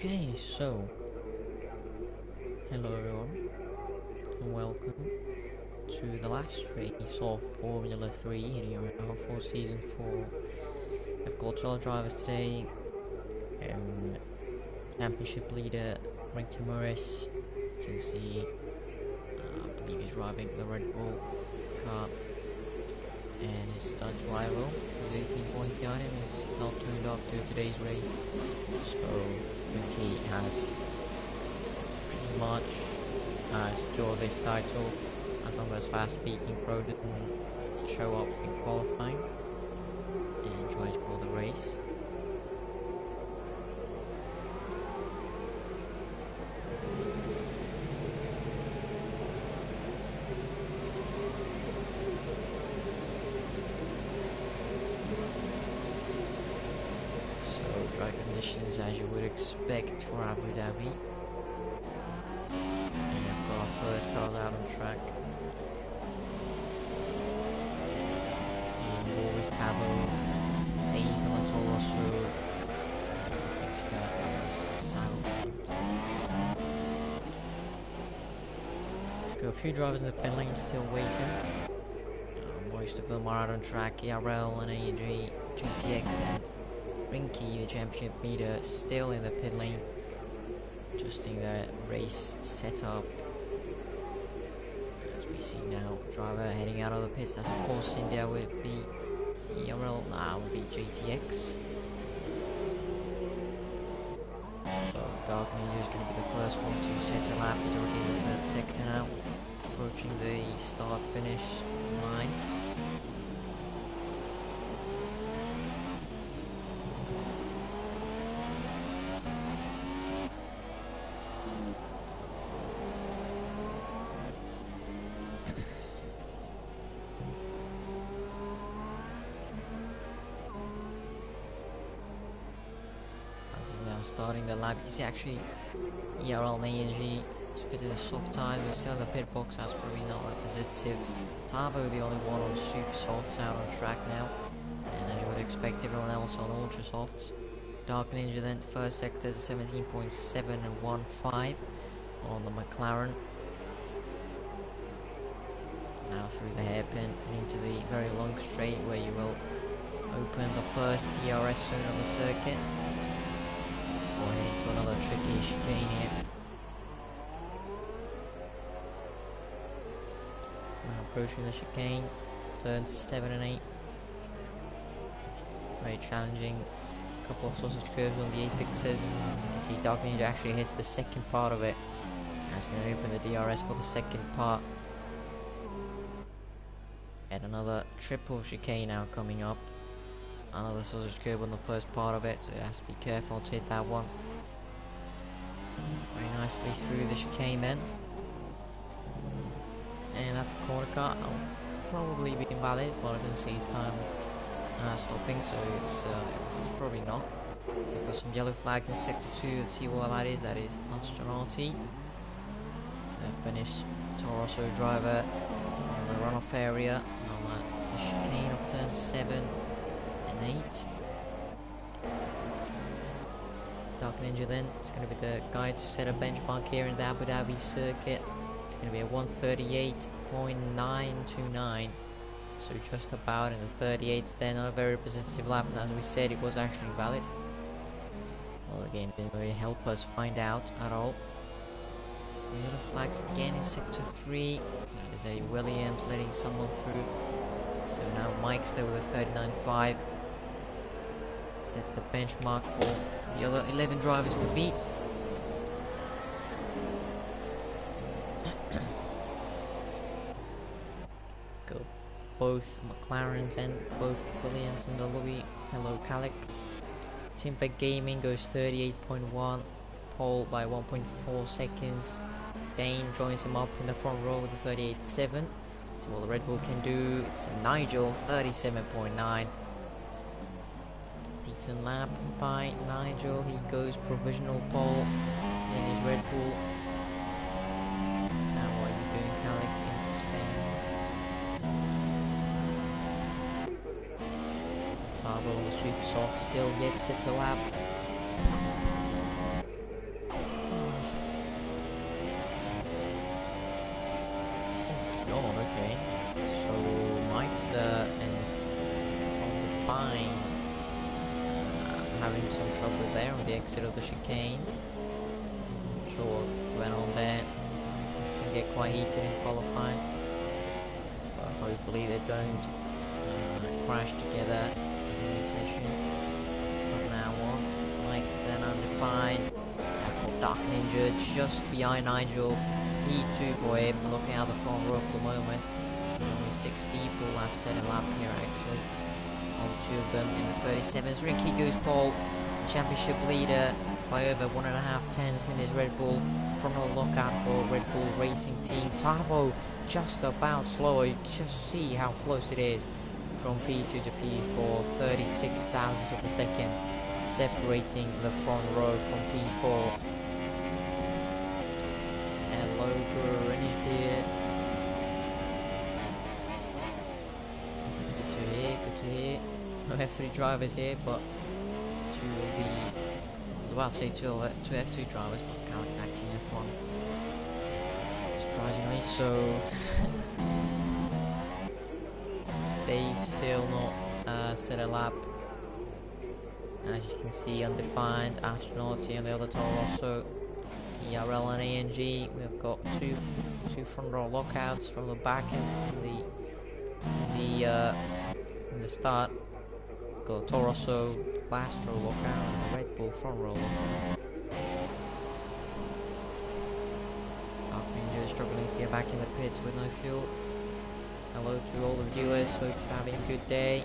Okay, so hello everyone, and welcome to the last race of Formula 3 here now for Season 4. I've got 12 drivers today, Championship leader Ricky Morris, you can see, I believe he's driving the Red Bull car, and his stud rival, who's 18 points behind him, is not turned up to today's race, so Ricky has pretty much secure this title as long as Fast Speaking Pro didn't show up in qualifying and tried for the race. So dry conditions as you would expect for Abu Dhabi. Our first cars out on track, and we're with Tabo, Dave, Toro Rosso, next up Sauber. Got a few drivers in the pit lane still waiting. Most of them are out on track. ERL and AEG, GTX and Rinky, the championship leader, still in the pit lane, adjusting their race setup. We see now driver heading out of the pits. That's of course India would be ERL, now would be GTX. So Dark Ninja is going to be the first one to set a lap. He's already in the third sector now, approaching the start finish line. This is now starting the lap. You see actually ERL and ANG is fitted a soft tire. We're still in the pit box, that's probably not representative. Tabo the only one on super softs out on track now, and as you would expect everyone else on ultra softs. Dark Ninja then first sector 17.7 and 15 on the McLaren. Now through the hairpin into the very long straight where you will open the first DRS zone on the circuit. Going into another tricky chicane here. Now approaching the chicane, turns 7 and 8. Very challenging. A couple of sausage curves on the apexes. You see Dark Ninja actually hits the second part of it. That's going to open the DRS for the second part. And another triple chicane now coming up. Another sausage curve on the first part of it, so it has to be careful to hit that one. Very nicely through the chicane then. And that's a corner car. I'll probably be invalid, but I don't see his time stopping, so it's probably not. So we've got some yellow flags in sector 2. Let's see what that is. That is Astronauti. Finish Toro Rosso driver on the runoff area on the chicane of turn 7 and 8. Dark Ninja then is going to be the guy to set a benchmark here in the Abu Dhabi circuit. It's going to be a 138.929, so just about in the 38s there. Not a very representative lap, and as we said, it was actually valid. Well, the game didn't really help us find out at all. The yellow flags again in sector 3. There's a Williams letting someone through. So now Mike's there with a 39.5. Sets the benchmark for the other 11 drivers to beat. Go both McLarens and both Williams in the lobby. Hello Calic. Teamfed Gaming goes 38.1, pole by 1.4 seconds. Dane joins him up in the front row with a 38.7. See what the Red Bull can do. It's Nigel, 37.9. Decent lap by Nigel. He goes provisional pole in his Red Bull. Now what are you doing, Calic, in Spain? Tabo on the super soft still yet sets a lap. undefined, having some trouble there on the exit of the chicane. Not sure what went on there. It can get quite heated in qualifying, but hopefully they don't crash together in this session. From now on, Mike's then undefined. Dark Ninja just behind Nigel. E2 for him, looking out the front row for the moment. Only 6 people have set a lap here actually. Only 2 of them in the 37s. Ricky goes pole, championship leader by over 1.5 tenths in his Red Bull. Front row lookout for Red Bull Racing Team. Turbo just about slower. You just see how close it is from P2 to P4. 36 thousandths of a second separating the front row from P4. Here. Good to hear. No F3 drivers here, but I was about to say two F2 drivers, but can't exactly in F1. Surprisingly, so they've still not set a lap. As you can see, undefined astronauts here on the other Toro Rosso. ERL and ANG, we've got two front row lockouts from the back end in the start. We've got a Toro Rosso last row lockout and a Red Bull front row lockout. Dark Ninja struggling to get back in the pits with no fuel. Hello to all the viewers, hope you're having a good day.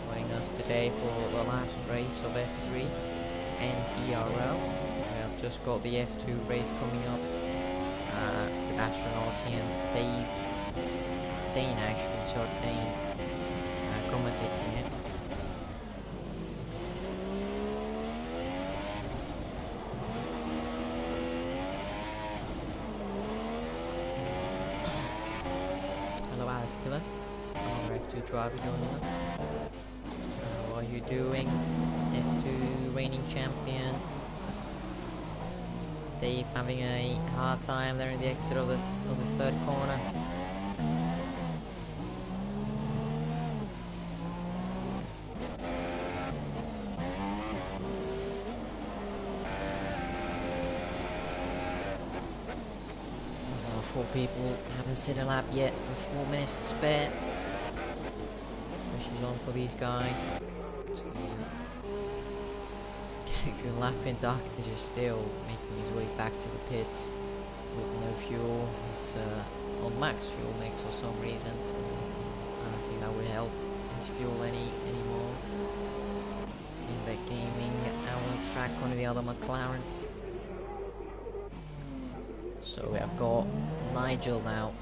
Joining us today for the last race of F3 and ERL. Just got the F2 race coming up with Astronauti and Dane actually, short Dane commentating it. Hello Alice Killer, another F2 driver joining us. What are you doing? F2 reigning champion. Dave having a hard time there in the exit of the 3rd corner. So 4 people haven't set a lap yet with 4 minutes to spare. Pressure's on for these guys. Good lap in Dark Ninja still making his way back to the pits with no fuel. He's on max fuel mix for some reason. I don't think that would help his fuel anymore. Teamback Gaming out on track on the other McLaren. So we have got Nigel now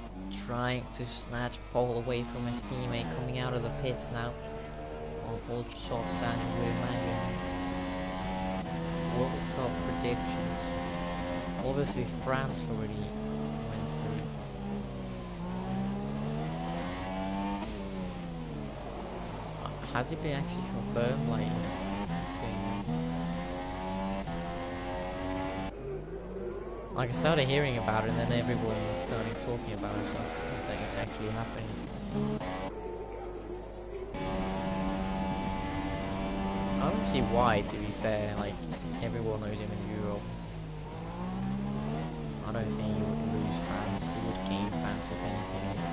trying to snatch pole away from his teammate coming out of the pits now on ultra soft sand, you would imagine. World Cup predictions. Obviously France already went through. Has it been actually confirmed? Like I started hearing about it and then everyone was starting talking about it, so it's like it's actually happening. I don't see why, to be fair, like everyone knows him in Europe. I don't think he would lose fans, he would gain fans if anything. It's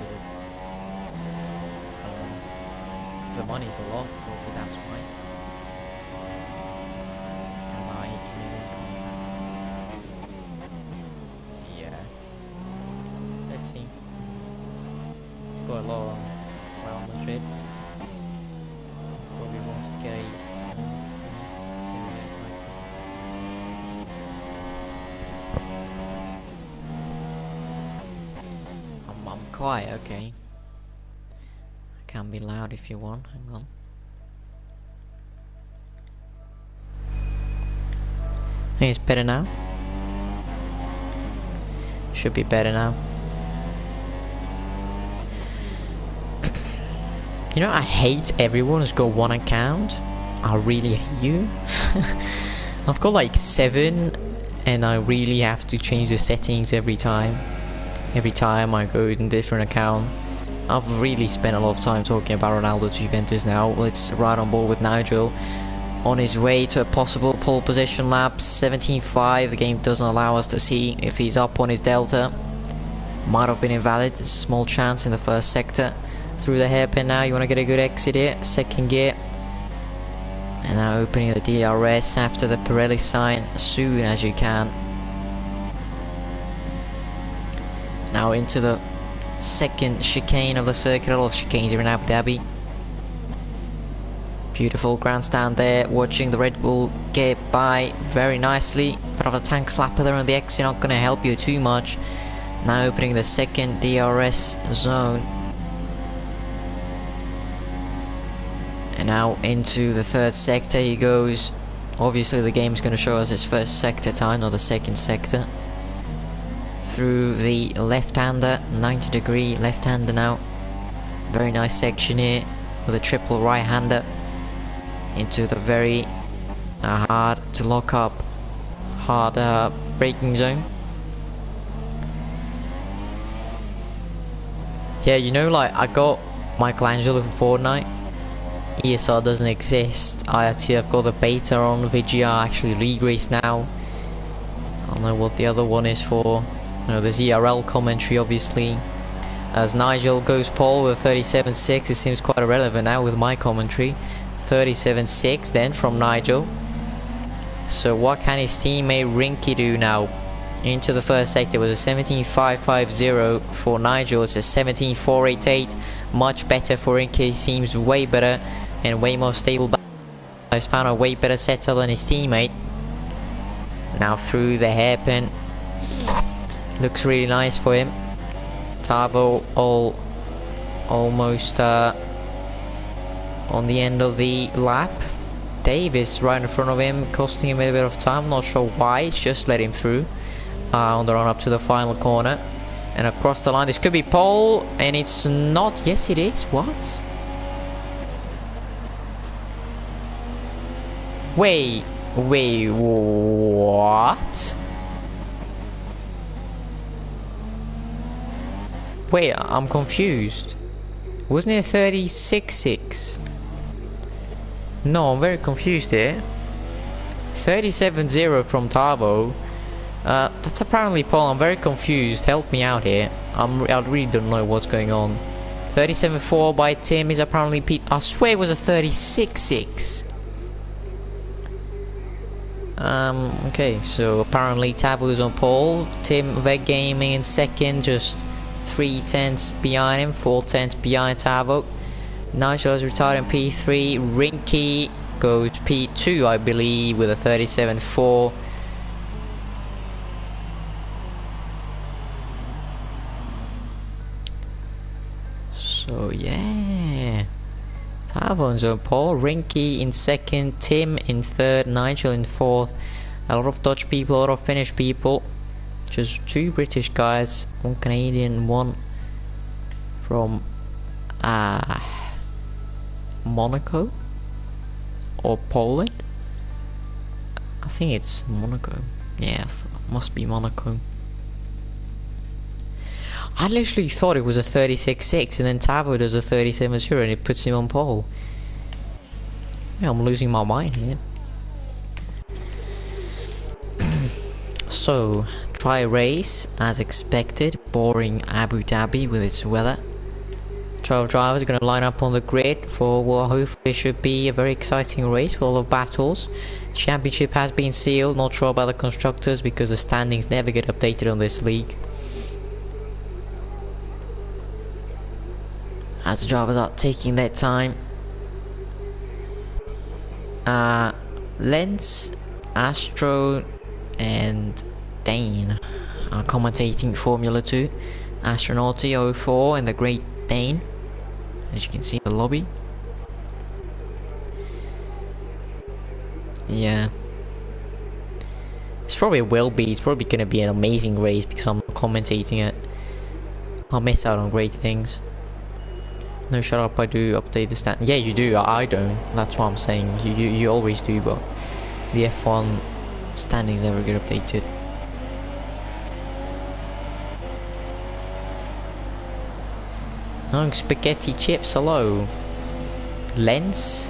the money's a lot, probably that's why. About 80 million contract. Yeah. Let's see. He's got a lot on Real Madrid. Probably wants to get his I'm quiet, okay. I can be loud if you want, hang on. I think it's better now. Should be better now. You know, I hate everyone who's got one account. I really hate you. I've got like 7 and I really have to change the settings every time. Every time I go in a different account. I've really spent a lot of time talking about Ronaldo to Juventus now. Let's ride on board with Nigel on his way to a possible pole position lap. 17.5. The game doesn't allow us to see if he's up on his delta. Might have been invalid. There's a small chance in the first sector. Through the hairpin now. You want to get a good exit here. Second gear. And now opening the DRS after the Pirelli sign as soon as you can. Now into the second chicane of the circuit. A lot of chicanes here in Abu Dhabi. Beautiful grandstand there, watching the Red Bull get by very nicely. Bit of a tank slapper there on the exit, not going to help you too much. Now opening the second DRS zone. And now into the third sector he goes. Obviously the game's going to show us his first sector time, not the second sector. Through the left-hander, 90-degree left-hander now. Very nice section here with a triple right-hander. Into the very hard to lock up, hard braking zone. Yeah, you know, like I got Michelangelo for Fortnite. ESR doesn't exist. I've got the beta on VGR, actually regraced now. I don't know what the other one is for. No, there's ERL commentary obviously. As Nigel goes pole with 37.6, it seems quite irrelevant now with my commentary. 37.6 then from Nigel. So what can his teammate Rinky do now? Into the first sector was a 17.550 for Nigel. It's a 17.488. Much better for Rinky. Seems way better and way more stable. He's found a way better setup than his teammate. Now through the hairpin. Looks really nice for him. Tavo almost on the end of the lap. Davis right in front of him, costing him a bit of time. Not sure why, it's just let him through on the run up to the final corner. And across the line, this could be pole, and it's not. Yes it is. What? Wait, what? Wait, I'm confused. Wasn't it 36.6? No, I'm very confused here. 37.0 from Tavo. That's apparently pole. I'm very confused. Help me out here. I really don't know what's going on. 37.4 by Tim is apparently Pete. I swear it was a 36.6. Okay, so apparently Tavo's on pole. Tim Veg Gaming in second, just 3/10 behind him, 4/10 behind Tavo. Nigel is retired in P3. Rinky goes P2, I believe, with a 37.4. So yeah, Tavo's on pole, Rinky in second, Tim in third, Nigel in fourth. A lot of Dutch people, a lot of Finnish people. Just two British guys, one Canadian, one from Monaco or Poland. I think it's Monaco. Yeah, must be Monaco. I literally thought it was a 36.6 and then Tavo does a 37.0 and it puts him on pole. Yeah, I'm losing my mind here. So, try race as expected. Boring Abu Dhabi with its weather. 12 drivers are going to line up on the grid for what hopefully should be a very exciting race full of battles. Championship has been sealed. Not sure about the constructors because the standings never get updated on this league. As the drivers are taking their time. Lens, Astro and Dane are commentating Formula 2. Astronauti 04 and the Great Dane, as you can see in the lobby. Yeah, it's probably it's probably gonna be an amazing race because I'm commentating it. I'll miss out on great things. No, shut up, I do update the stand. Yeah, you do, I don't. That's what I'm saying. You always do, but the F1 standings never get updated. Oh, spaghetti chips, hello. Lens?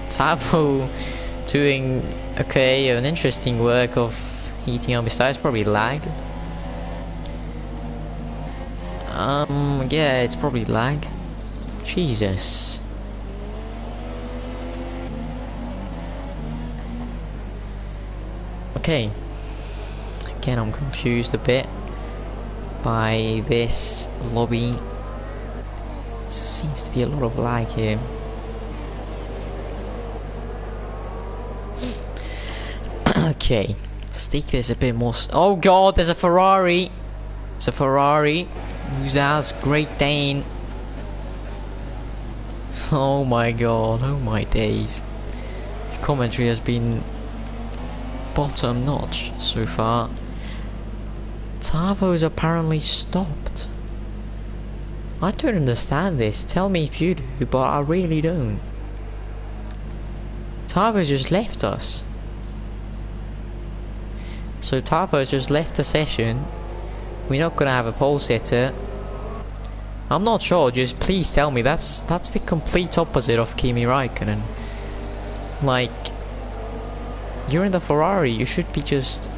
Tavo doing okay, an interesting work of heating up his tires, probably lag. Yeah, it's probably lag. Jesus. Okay. Again, I'm confused a bit by this lobby. Seems to be a lot of lag here. Okay, let's take this a bit more. Oh god, there's a Ferrari! It's a Ferrari. Who's ours? Great Dane. Oh my god, oh my days. This commentary has been bottom notch so far. Tavo's apparently stopped. I don't understand this. Tell me if you do, but I really don't. Tavo's just left us. So Tavo's just left the session. We're not gonna have a pole sitter. I'm not sure, just please tell me that's the complete opposite of Kimi Räikkönen. Like, you're in the Ferrari, you should be just...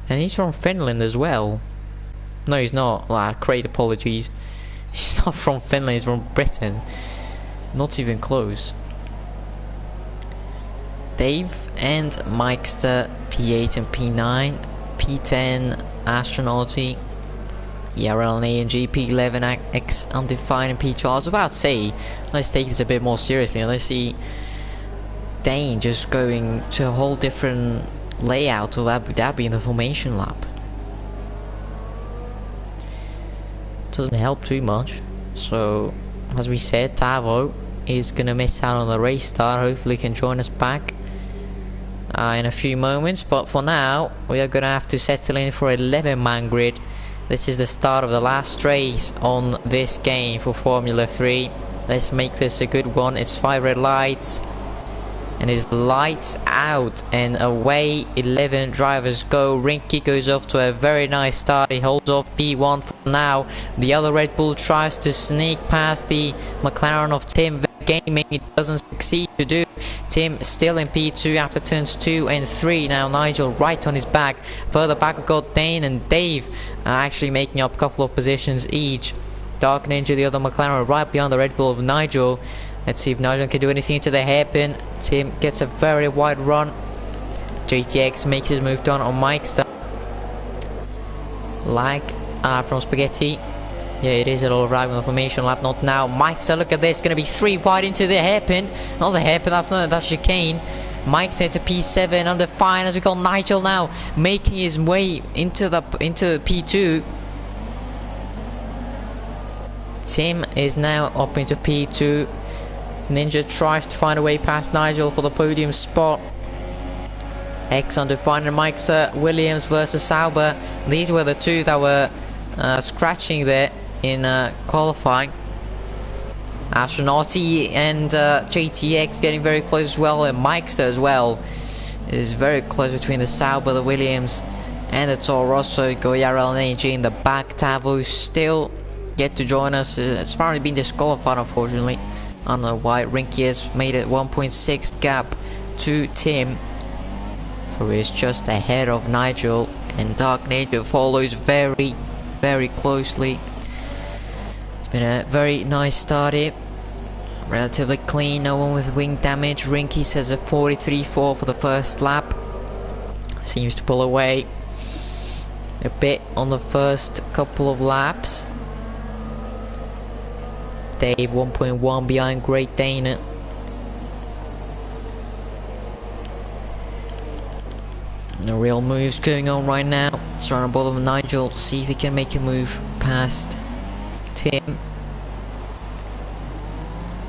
And he's from Finland as well. No, he's not. Like, great apologies. He's not from Finland, he's from Britain. Not even close. Dave and Mikester, P8 and P9. P10, Astronauty. ERL and ANG, P11, X Undefined and P12. I was about to say, let's take this a bit more seriously and let's see Dane just going to a whole different layout of Abu Dhabi in the formation lap. Doesn't help too much. So, as we said, Tavo is gonna miss out on the race start. Hopefully can join us back in a few moments, but for now we are gonna have to settle in for 11-man grid. This is the start of the last race on this game for Formula 3. Let's make this a good one. It's 5 red lights and it's lights out and away 11 drivers go. Rinky goes off to a very nice start. He holds off P1 for now. The other Red Bull tries to sneak past the McLaren of Tim Gaming. It doesn't succeed to do. Tim still in P2 after turns 2 and 3. Now Nigel right on his back. Further back we've got Dane and Dave actually making up a couple of positions each. Dark Ninja, the other McLaren, right behind the Red Bull of Nigel. Let's see if Nigel can do anything to the hairpin. Tim gets a very wide run. JTX makes his move down on Mikester. Lag from Spaghetti. Yeah, it is. It'll arrive on the formation lap. Not now. Mikester, look at this. Going to be 3 wide into the hairpin. Not the hairpin. That's chicane. Mike's into P7 under fine as we got Nigel now making his way into P2. Tim is now up into P2. Ninja tries to find a way past Nigel for the podium spot. X undefined and Mikester, Williams versus Sauber. These were the two that were scratching there in qualifying. Astronauty and JTX getting very close as well, and Mikester as well. It is very close between the Sauber, the Williams, and the Toro Rosso. ERL and AG in the back. Tavo still yet to join us. It's apparently been disqualified, unfortunately. I don't know why. Rinky has made it 1.6 gap to Tim, who is just ahead of Nigel, and Dark Ninja follows very, very closely. It's been a very nice start here. Relatively clean, no one with wing damage. Rinky says a 43.4 for the first lap. Seems to pull away a bit on the first couple of laps. Dave 1.1 behind Great Dane. No real moves going on right now. It's around the bottom of Nigel. See if he can make a move past Tim.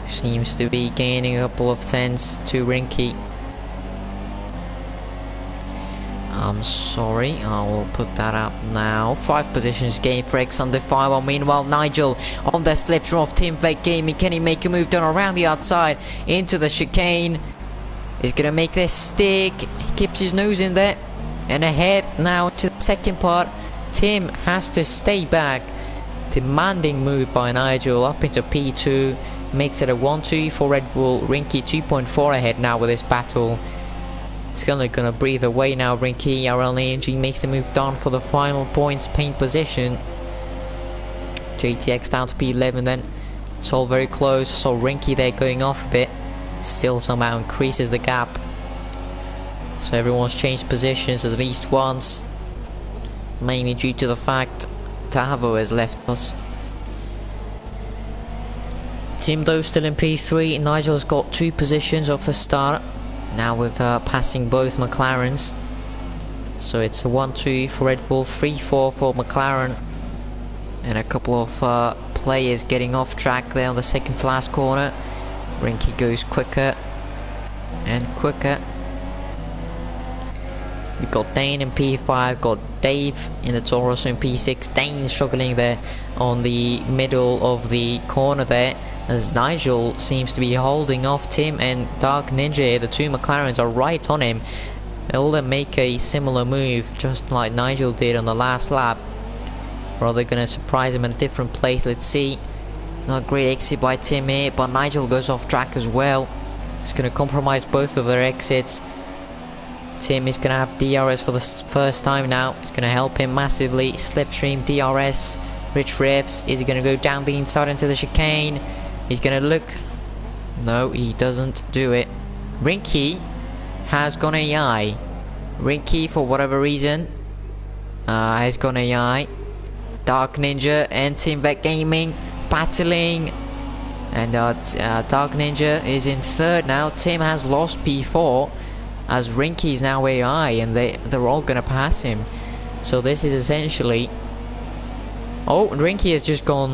Seems to be gaining a couple of tenths to Rinky. I'm sorry, I will put that up now. 5 positions gained for X under 5. Meanwhile, Nigel on the slipstream of Team Fake Gaming. Can he make a move down around the outside into the chicane? He's gonna make this stick. He keeps his nose in there. And ahead now to the second part. Tim has to stay back. demanding move by Nigel up into P2. Makes it a 1-2 for Red Bull. Rinky 2.4 ahead now with this battle. It's gonna breathe away now. Rinky, ERL ANG makes the move down for the final points paint position. JTX down to P11 then. It's all very close. So Rinky there going off a bit. Still somehow increases the gap. So everyone's changed positions at least once. Mainly due to the fact Davo has left us. Tim though still in P3. Nigel's got 2 positions off the start. Now with passing both McLarens. So it's a 1-2 for Red Bull, 3-4 for McLaren. And a couple of players getting off track there on the second to last corner. Rinky goes quicker and quicker. We've got Dane in P5, got Dave in the Taurus in P6. Dane struggling there on the middle of the corner there, as Nigel seems to be holding off Tim and Dark Ninja. The 2 McLarens are right on him. Will they make a similar move just like Nigel did on the last lap? Or are they going to surprise him in a different place? Let's see. Not a great exit by Tim here, but Nigel goes off track as well. It's going to compromise both of their exits. Tim is going to have DRS for the first time now. It's going to help him massively. Slipstream, DRS, rich revs. Is he going to go down the inside into the chicane? He's going to look. No, he doesn't do it. Rinky has gone AI. Rinky, for whatever reason, has gone AI. Dark Ninja and Team Vet Gaming battling. And Dark Ninja is in 3rd now. Tim has lost P4. As Rinky is now AI, and they're all gonna pass him. So this is essentially. Oh, Rinky has just gone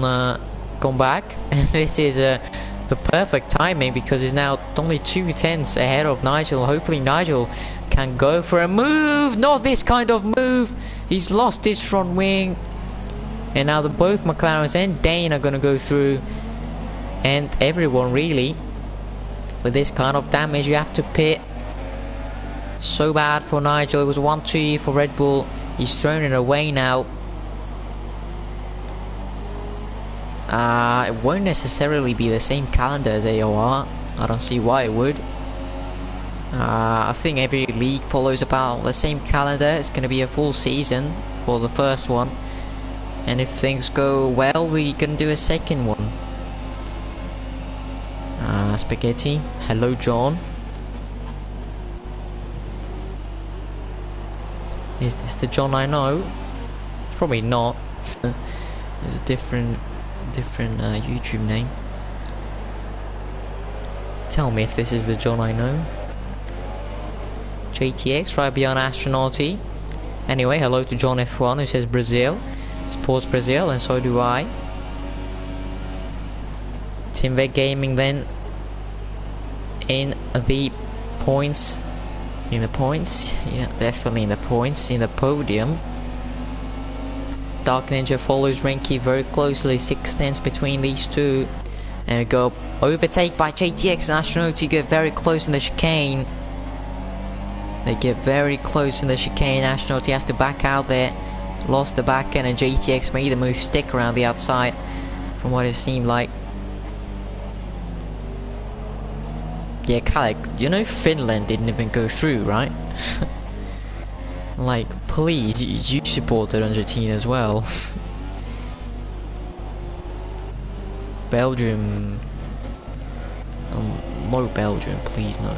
back, and this is the perfect timing because he's now only 2 tenths ahead of Nigel. Hopefully Nigel can go for a move. Not this kind of move. He's lost his front wing, and now both McLarens and Dane are gonna go through, and everyone really. With this kind of damage, you have to pit. So bad for Nigel. It was 1-2 for Red Bull. He's thrown it away now. It won't necessarily be the same calendar as AOR. I don't see why it would. I think every league follows about the same calendar. It's going to be a full season for the first one. And if things go well, we can do a second one. Spaghetti. Hello, John. Is this the John I know? Probably not. There's a different YouTube name. Tell me if this is the John I know. JTX, right beyond Astronauty. Anyway, hello to John F1 who says Brazil. Supports Brazil, and so do I. Team Vet Gaming then in the points. In the points, yeah, definitely in the points, in the podium. Dark Ninja follows Rinky very closely, 6 tenths between these two. And we go overtake by JTX and Astronaut to get very close in the chicane. They get very close in the chicane. Astronaut has to back out there. Lost the back end, and JTX made the move stick around the outside from what it seemed like. Yeah, Kalik, you know Finland didn't even go through, right? Like, please, you supported Argentina as well. Belgium. No Belgium, please no.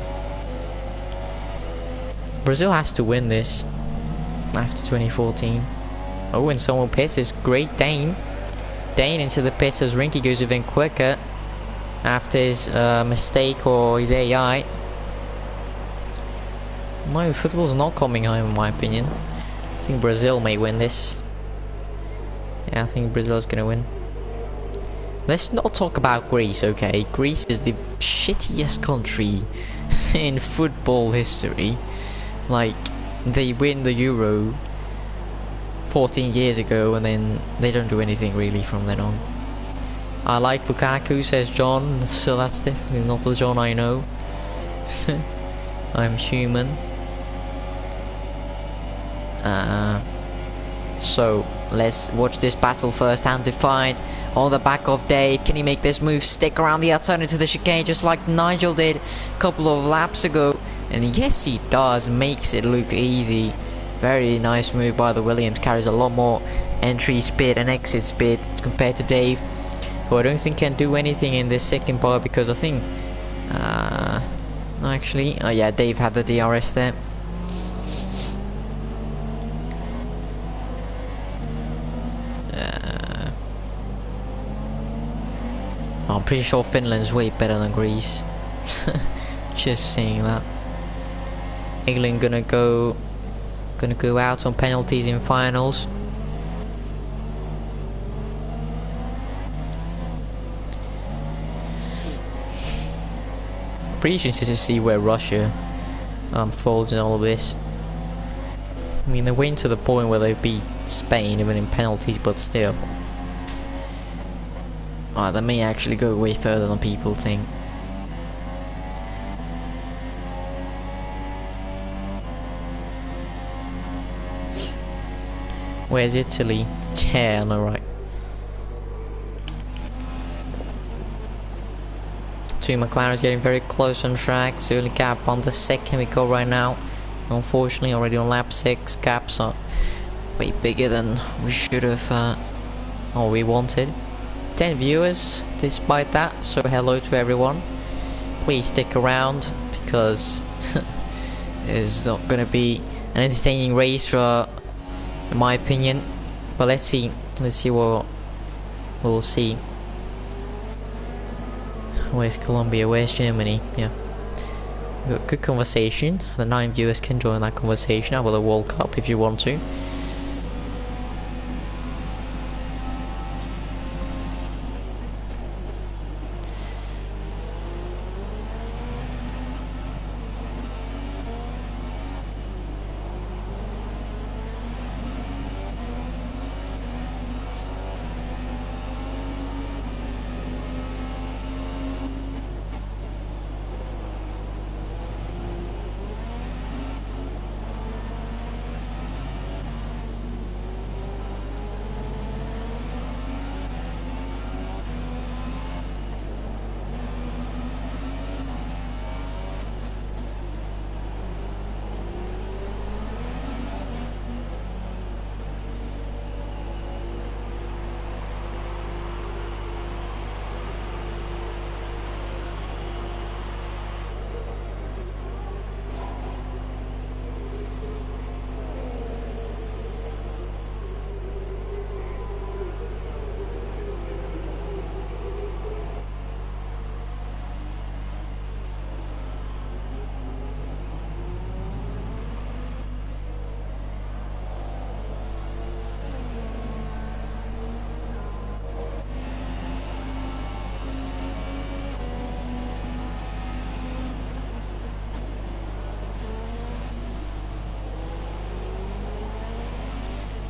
Brazil has to win this after 2014. Oh, and someone pits. It's great Dane. Dane into the pits as Rinky goes even quicker after his mistake or his AI. No, football's not coming home in my opinion. I think Brazil may win this. Yeah, I think Brazil's gonna win. Let's not talk about Greece, okay? Greece is the shittiest country in football history. Like, they win the Euro 14 years ago and then they don't do anything really from then on. I like Lukaku, says John, so that's definitely not the John I know. I'm human. So, Let's watch this battle first hand to fight. On the back of Dave, can he make this move? Stick around the outside into the chicane just like Nigel did a couple of laps ago. And yes, he does. Makes it look easy. Very nice move by the Williams. Carries a lot more entry speed and exit speed compared to Dave, who I don't think can do anything in this second part because I think... actually... oh yeah, Dave had the DRS there. I'm pretty sure Finland's way better than Greece. Just saying that. England gonna go out on penalties in finals. Pretty interested to see where Russia falls in all of this. I mean, they went to the point where they beat Spain even in penalties, but still. They may actually go way further than people think. Where's Italy? Yeah, on the right. Two McLaren's getting very close on track. So only gap on the second we go right now. Unfortunately, already on lap 6, gaps are way bigger than we should have, or we wanted. 10 viewers despite that, so hello to everyone. Please stick around because it's not gonna be an entertaining race, in my opinion. But let's see what we'll see. Where's Colombia? Where's Germany? Yeah, we've got good conversation. The 9 viewers can join that conversation about the World Cup if you want to.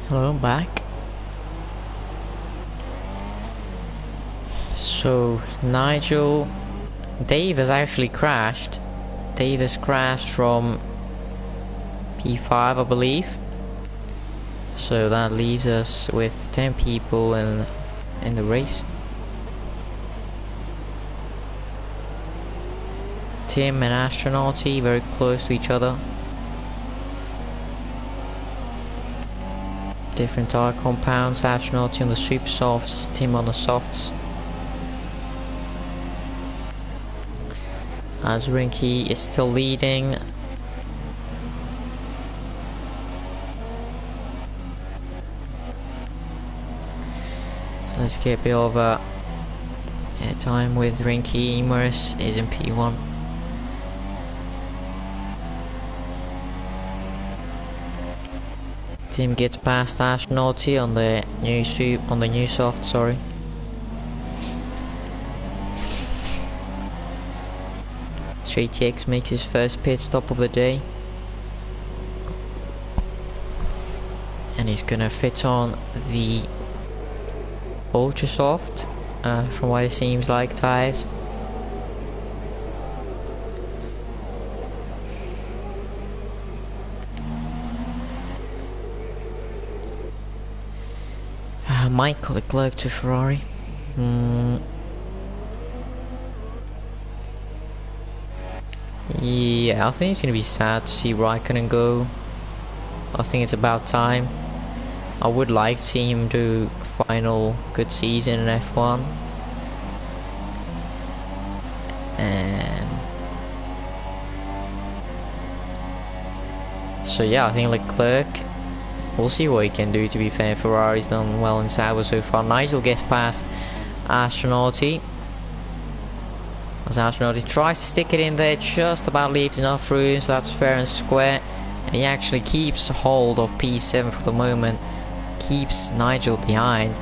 Hello, I'm back. So Dave has actually crashed. Dave has crashed from P5, I believe. So that leaves us with 10 people in the race. Tim and Astronauty very close to each other. Different tire compounds, Astronauty on the super softs, Tim on the softs. As Rinky is still leading. So let's get a bit of time with Rinky. Morris is in P1. Tim gets past Astronauty on the new soft, sorry. JTX makes his first pit stop of the day. And he's gonna fit on the ultra soft, from what it seems like, tires. Michael Leclerc to Ferrari. Yeah, I think it's gonna be sad to see Raikkonen go. I think it's about time. I would like to see him do a final good season in F1. And so yeah, I think Leclerc, we'll see what he can do. To be fair, Ferrari's done well in Sauber so far. Nigel gets past Astronauti. As Astronauti tries to stick it in there, just about leaves enough room, so that's fair and square. And he actually keeps hold of P7 for the moment. Keeps Nigel behind.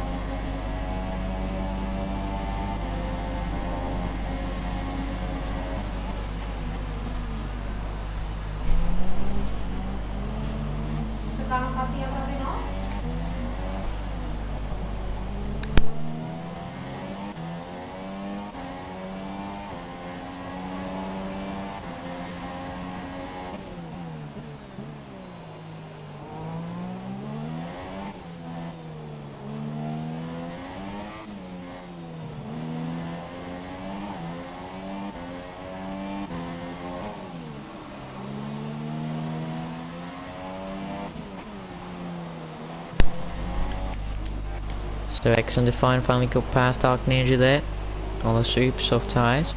So X Undefined finally got past Dark Ninja there on the super soft tyres.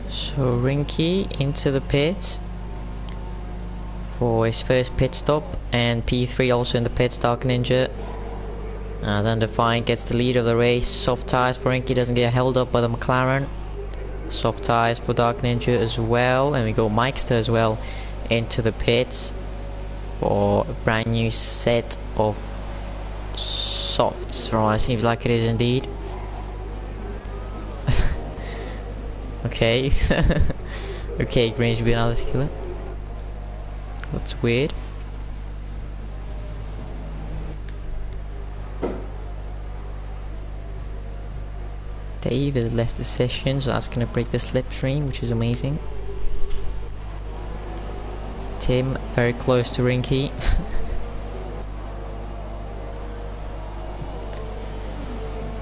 So Rinky into the pits for his first pit stop, and P3 also in the pits, Dark Ninja. As Undefined gets the lead of the race. Soft tyres for Rinky, doesn't get held up by the McLaren. Soft tyres for Dark Ninja as well, and we go Mikester as well into the pits for a brand new set of softs. Right, seems like it is indeed. Okay. Okay, Grange be another skiller. That's weird. Dave has left the session, so that's gonna break the slipstream, which is amazing. Tim very close to Rinky.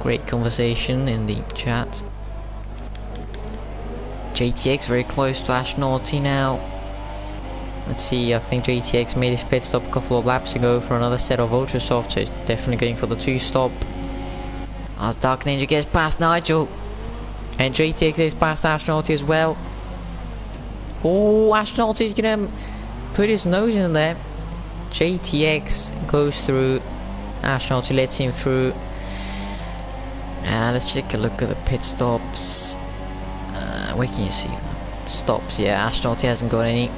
Great conversation in the chat. JTX very close to Ashnaughty now. Let's see, I think JTX made his pit stop a couple of laps ago for another set of Ultra Soft, so he's definitely going for the 2-stop. As Dark Ninja gets past Nigel. And JTX is past Ashnaughty as well. Oh, Ashnaughty's gonna put his nose in there. JTX goes through. Ashnaughty lets him through. And let's take a look at the pit stops. Where can you see them? Stops, yeah, Ashnaughty hasn't got any.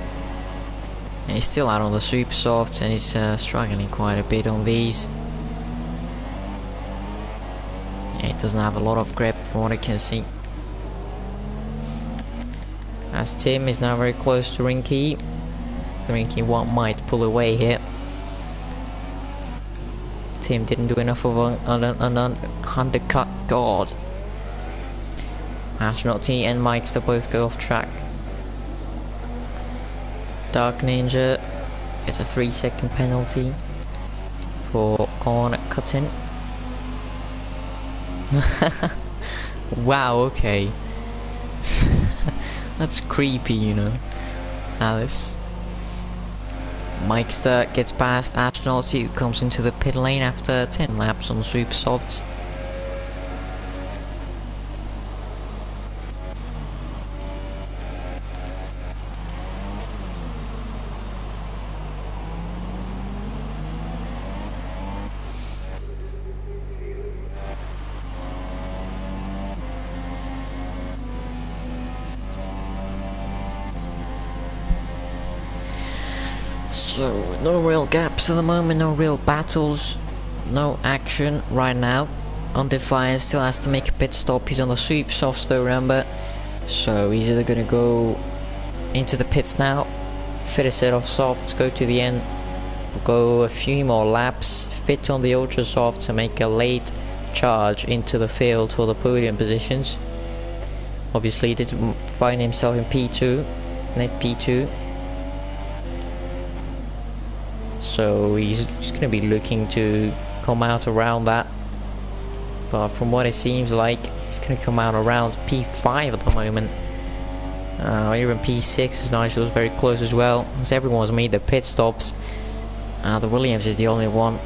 And he's still out on the super softs, and he's struggling quite a bit on these. Yeah, it doesn't have a lot of grip from what I can see. As Tim is now very close to Rinky. Rinky might pull away here. Tim didn't do enough of an undercut. God. Ashnaughty and Mikester both go off track. Dark Ninja gets a 3-second penalty for corner cutting. Wow, okay. That's creepy, you know. Alice. Mikester gets past Astronaut 2, comes into the pit lane after 10 laps on Super Softs. So, no real gaps at the moment, no real battles, no action right now. Undefined still has to make a pit stop. He's on the Super Softs though, remember. So he's either gonna go into the pits now, fit a set of softs, go to the end, go a few more laps, fit on the Ultra Softs and make a late charge into the field for the podium positions. Obviously he did find himself in P2, net P2. So he's going to be looking to come out around that, but from what it seems like he's going to come out around P5 at the moment, even P6 as Nigel was very close as well, as everyone's made their pit stops. The Williams is the only one,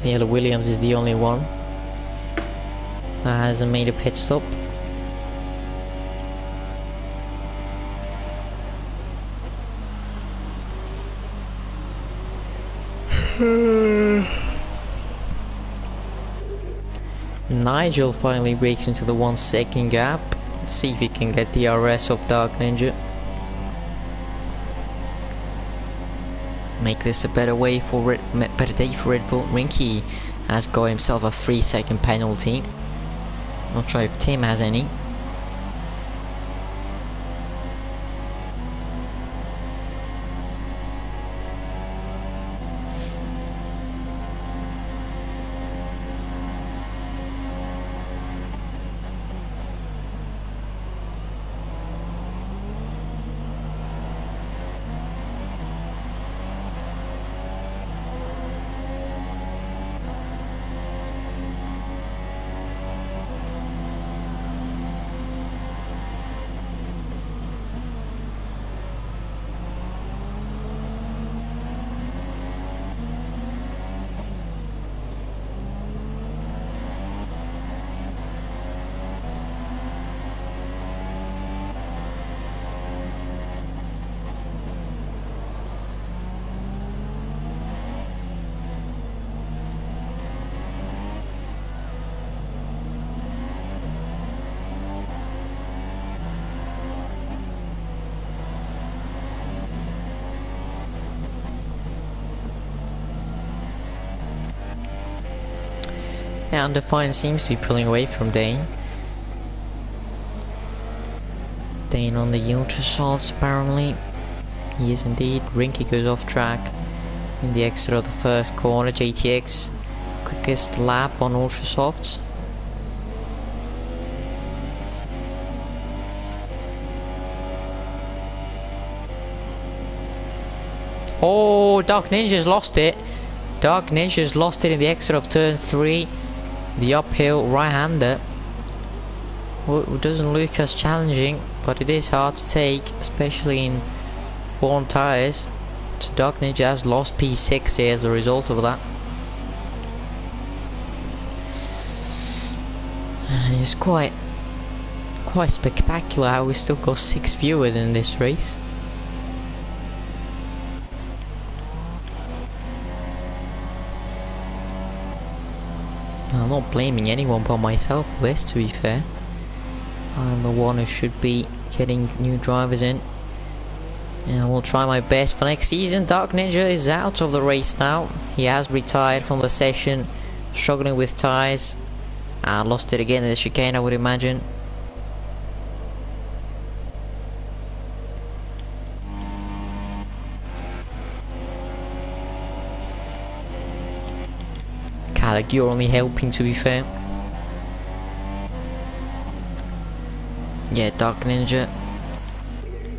the yellow Williams is the only one that hasn't made a pit stop. Nigel finally breaks into the 1 second gap. Let's see if he can get the RS of Dark Ninja. Make this a better day for Red Bull. Rinky has got himself a 3-second penalty. Not sure if Tim has any. Yeah, Undefined seems to be pulling away from Dane. Dane on the Ultra Softs apparently. He is indeed. Rinky goes off track in the exit of the first corner. JTX quickest lap on Ultra Softs. Oh, Dark Ninja's lost it. Dark Ninja's lost it in the exit of turn 3. The uphill right-hander. Well, it doesn't look as challenging, but it is hard to take, especially in worn tyres. So Dark Ninja has lost P6 here as a result of that. And it's quite spectacular how we still got 6 viewers in this race. I'm not blaming anyone but myself for this, to be fair. I'm the one who should be getting new drivers in. And I will try my best for next season. Dark Ninja is out of the race now. He has retired from the session, struggling with tyres. Lost it again in the chicane, I would imagine. Like you're only helping, to be fair. Yeah, Dark Ninja.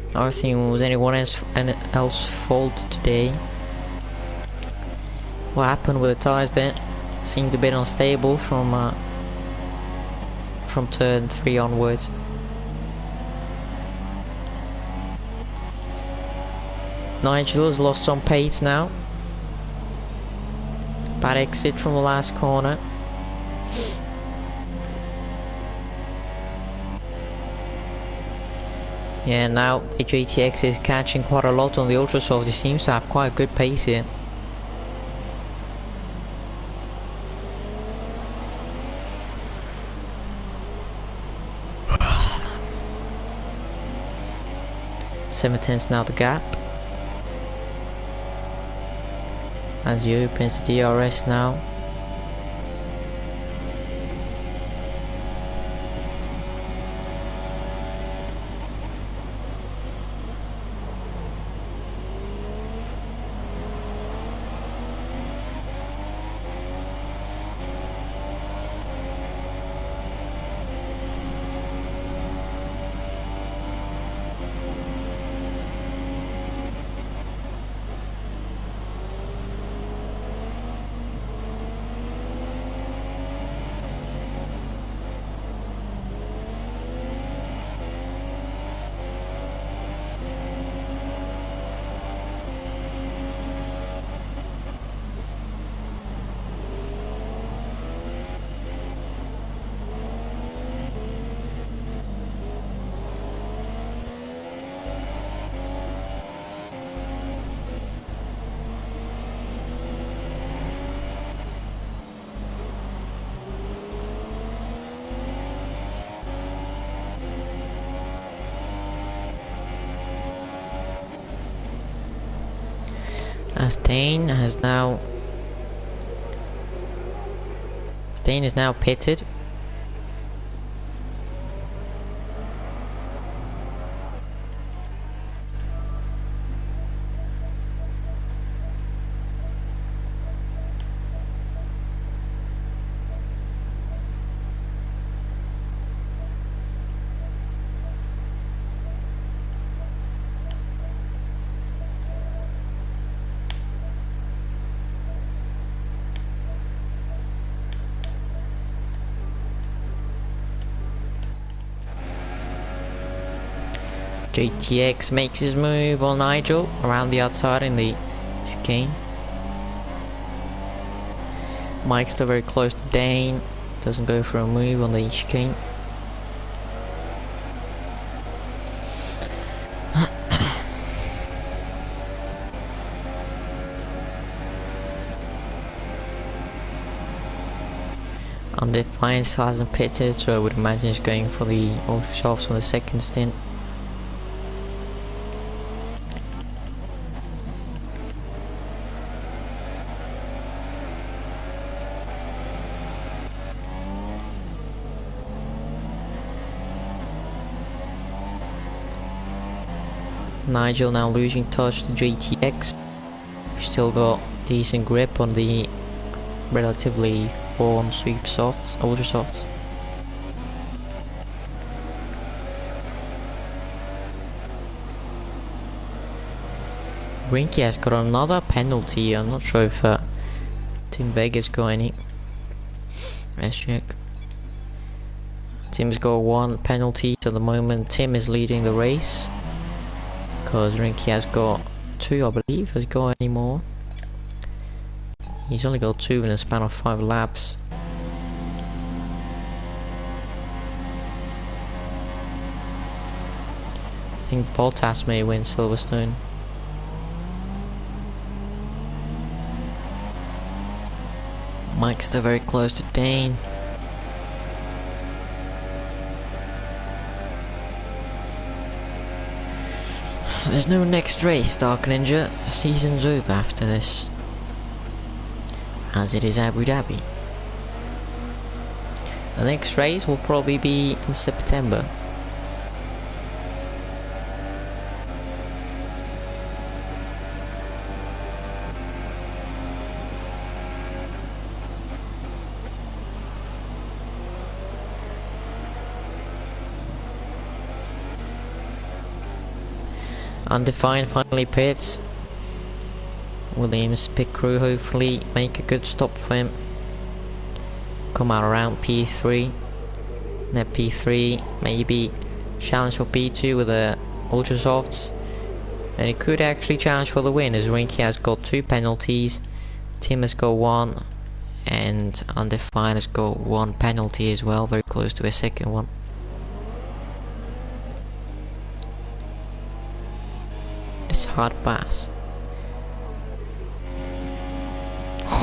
I don't think it was anyone else's fault today. What happened with the tyres there? Seemed a bit unstable from from turn 3 onwards. Nigel has lost some pace now. Bad exit from the last corner. Yeah, now the GTX is catching quite a lot on the Ultrasoft. It seems to have quite a good pace here. Seven tenths now the gap. As he opens the DRS now. As Dane is now pitted. JTX makes his move on Nigel around the outside in the chicane. Mike's still very close to Dane. Doesn't go for a move on the chicane. Defiance hasn't pitted, so I would imagine he's going for the ultra softs on the second stint. Nigel now losing touch to GTX. Still got decent grip on the relatively warm sweep softs, ultra softs. Rinky has got another penalty. I'm not sure if Team Vegas got any. Let's check. Tim's got one penalty at the moment. Tim is leading the race because Rinky has got two, I believe. Has he got any more? He's only got two in a span of 5 laps. I think Bottas may win Silverstone. Mike's still very close to Dane. There's no next race, Dark Ninja. The season's over after this, as it is Abu Dhabi. The next race will probably be in September. Undefined finally pits. Williams pit crew hopefully make a good stop for him. Come out around P3. Net P3, maybe challenge for P2 with the Ultra Softs. And he could actually challenge for the win, as Rinky has got 2 penalties, Tim has got 1, and Undefined has got 1 penalty as well, very close to a second one. It's hard pass.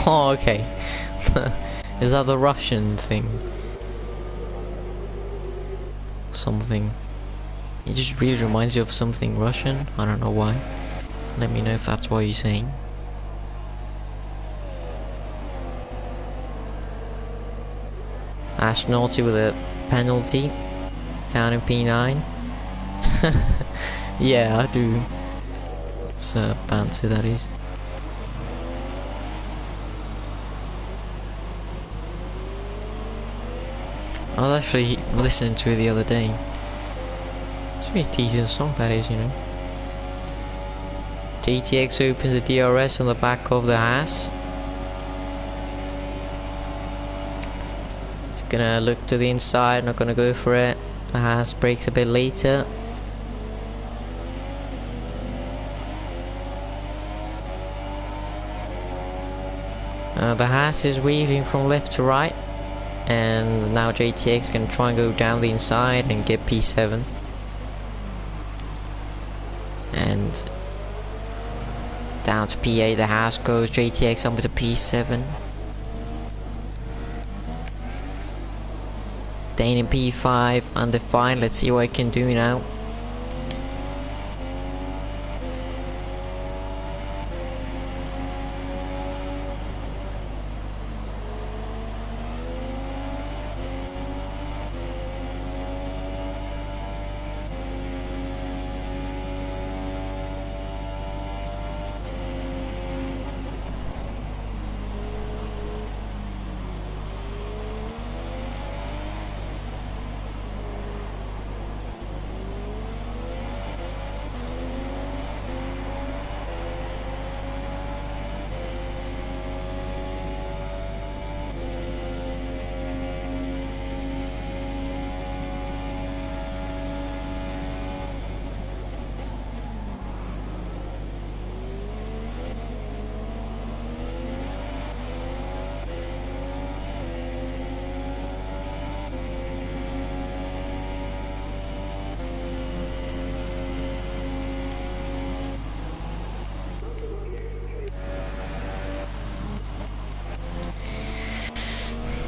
Oh, okay. Is that the Russian thing? Something. It just really reminds you of something Russian. I don't know why. Let me know if that's what you're saying. Ash Naughty with a penalty. Down in P9. Yeah, I do. It's banter, that is. I was actually listening to it the other day. It's a really decent song, that is, you know. JTX opens the DRS on the back of the Haas. He's gonna look to the inside, not gonna go for it. The Haas brakes a bit later. The Haas is weaving from left to right. And now JTX is going to try and go down the inside and get P7. And down to P8 the Haas goes, JTX up to P7. Dane in P5, undefined, let's see what I can do now.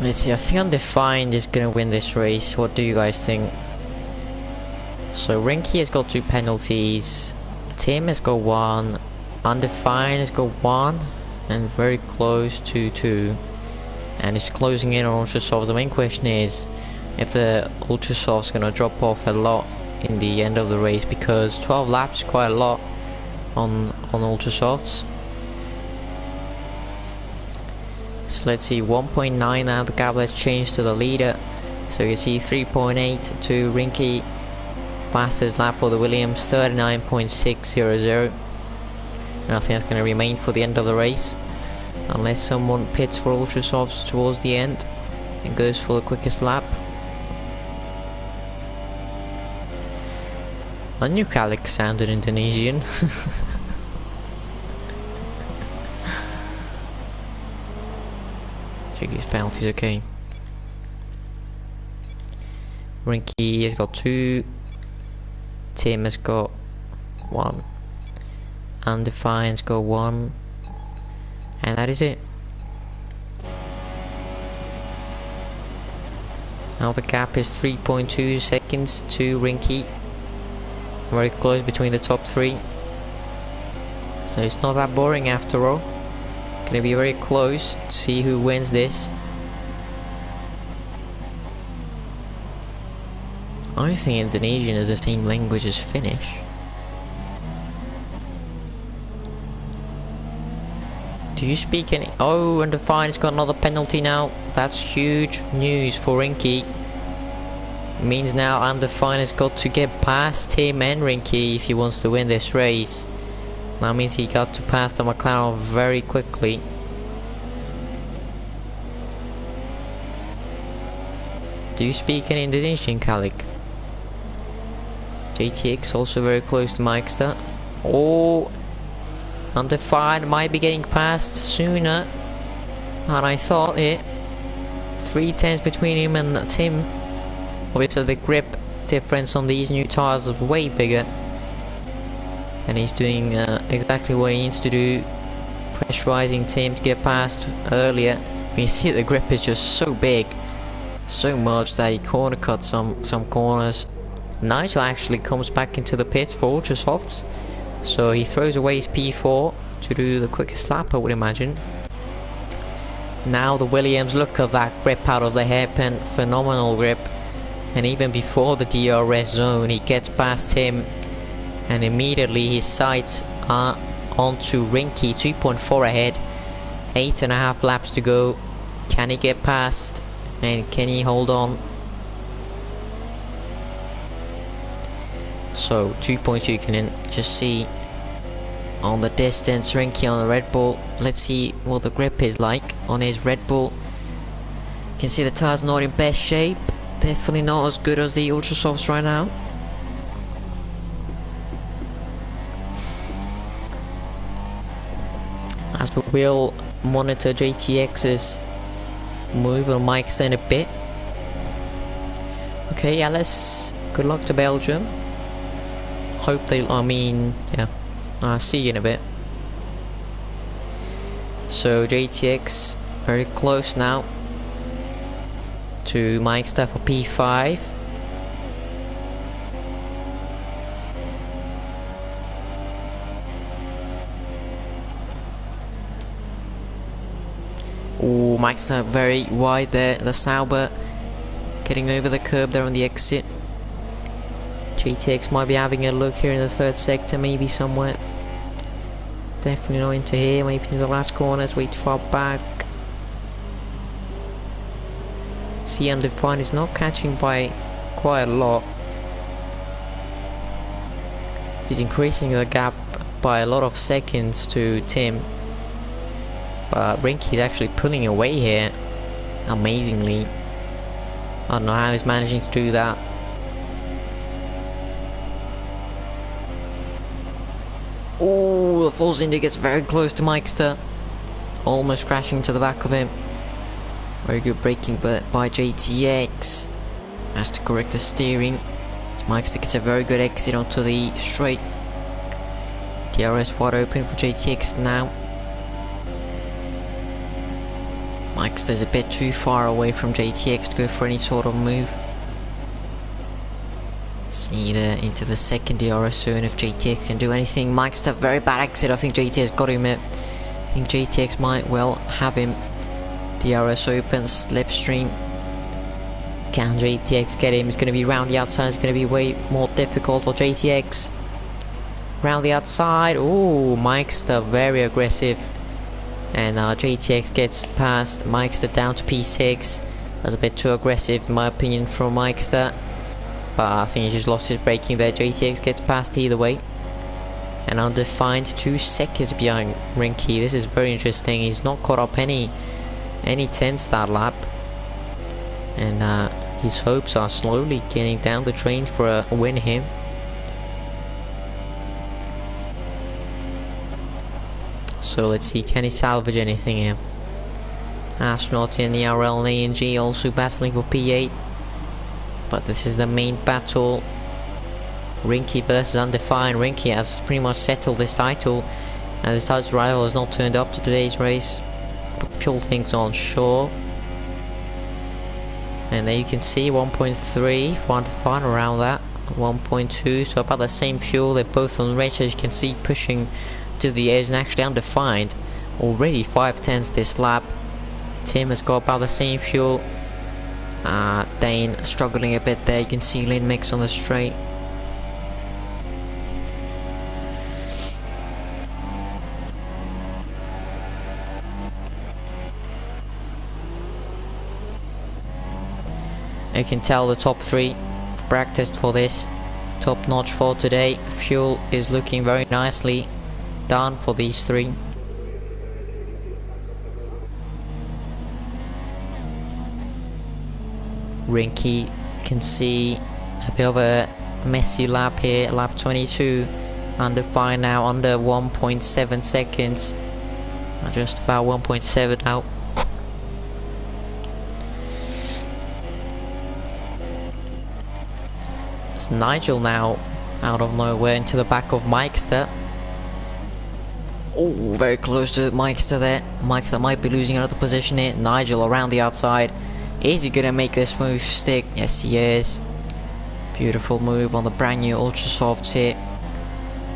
Let's see, I think Undefined is gonna win this race. What do you guys think? So Rinky has got 2 penalties, Tim has got 1, Undefined has got 1, and very close to 2. And it's closing in on Ultra Softs. The main question is if the Ultra Softs gonna drop off a lot in the end of the race, because 12 laps is quite a lot on Ultra Softs. So let's see, 1.9 now, the gap has changed to the leader. So you see 3.8 to Rinky. Fastest lap for the Williams, 39.600. And I think that's going to remain for the end of the race. Unless someone pits for Ultra Softs towards the end and goes for the quickest lap. I knew Kalik sounded Indonesian. His penalties, okay. Rinky has got 2, Tim has got 1, Undefined's got 1, and that is it. Now the gap is 3.2 seconds to Rinky. Very close between the top 3. So it's not that boring after all. Gonna be very close to see who wins this. I think Indonesian is the same language as Finnish. Do you speak any? Oh, Undefined's got another penalty now. That's huge news for Rinky. Means now Undefined has got to get past Tim and Rinky if he wants to win this race. That means he got to pass the McLaren very quickly. Do you speak any Indonesian, Kalik? JTX also very close to Mikester. Oh, undefined, might be getting past sooner than I thought it. 3/10 between him and Tim. Obviously the grip difference on these new tires is way bigger. And he's doing exactly what he needs to do. Pressurizing Tim to get past earlier. But you see the grip is just so big. So much that he corner cuts some corners. Nigel actually comes back into the pit for ultra softs, so he throws away his P4 to do the quickest lap, I would imagine. Now the Williams, look at that grip out of the hairpin, phenomenal grip. And even before the DRS zone he gets past him, and immediately his sights are onto Rinky, 2.4 ahead, 8.5 laps to go. Can he get past, and can he hold on? So 2.2, you can just see on the distance Rinky on the Red Bull. Let's see what the grip is like on his Red Bull. You can see the tire's not in best shape, definitely not as good as the Ultra Softs right now. As we will monitor JTX's move on Mike's in a bit. Okay, yeah, good luck to Belgium. Hope they, yeah, I'll see you in a bit. So JTX very close now to Mike Staff for P5. Oh, Mike Staff very wide there, the Sauber getting over the curb there on the exit. GTX might be having a look here in the third sector, maybe somewhere. Definitely not into here, maybe in the last corners, way too far back. See, Undefined is not catching by quite a lot. He's increasing the gap by a lot of seconds to Tim. But Rinky's actually pulling away here, amazingly. I don't know how he's managing to do that. Oh, the Force India gets very close to Mikester, almost crashing to the back of him. Very good braking but by JTX. Has to correct the steering. As Mikester gets a very good exit onto the straight. DRS wide open for JTX now. Mikester's a bit too far away from JTX to go for any sort of move. See there into the second DRS zone if JTX can do anything. Mikester, very bad exit. I think JTX got him. I think JTX might well have him. DRS open, slipstream. Can JTX get him? It's going to be round the outside. It's going to be way more difficult for JTX. Round the outside. Oh, Mikester very aggressive. And JTX gets past. Mikester down to P6. That's a bit too aggressive in my opinion from Mikester. But I think he just lost his braking there. JTX gets past either way. And Undefined 2 seconds behind Rinky. This is very interesting. He's not caught up any tenths that lap. And his hopes are slowly getting down the train for a win here. So let's see, can he salvage anything here? Astronaut in the ERL and ANG also battling for P8. But this is the main battle. Rinky versus Undefined. Rinky has pretty much settled this title, and his title rival has not turned up to today's race. But fuel things on shore. And there you can see 1.3 for Undefined, around that. 1.2, so about the same fuel. They're both on race, as you can see, pushing to the edge, and actually Undefined already 5/10 this lap. Tim has got about the same fuel. Dane struggling a bit there. You can see Lin Mix on the straight. You can tell the top 3 practiced for this. Top notch for today. Fuel is looking very nicely done for these 3. Rinky can see a bit of a messy lap here, lap 22, under fine now, under 1.7 seconds, just about 1.7 now. It's Nigel now, out of nowhere into the back of Mikester. Oh, very close to Mikester there. Mikester might be losing another position here. Nigel around the outside. Is he gonna make this move stick? Yes, he is. Beautiful move on the brand new Ultra Softs here.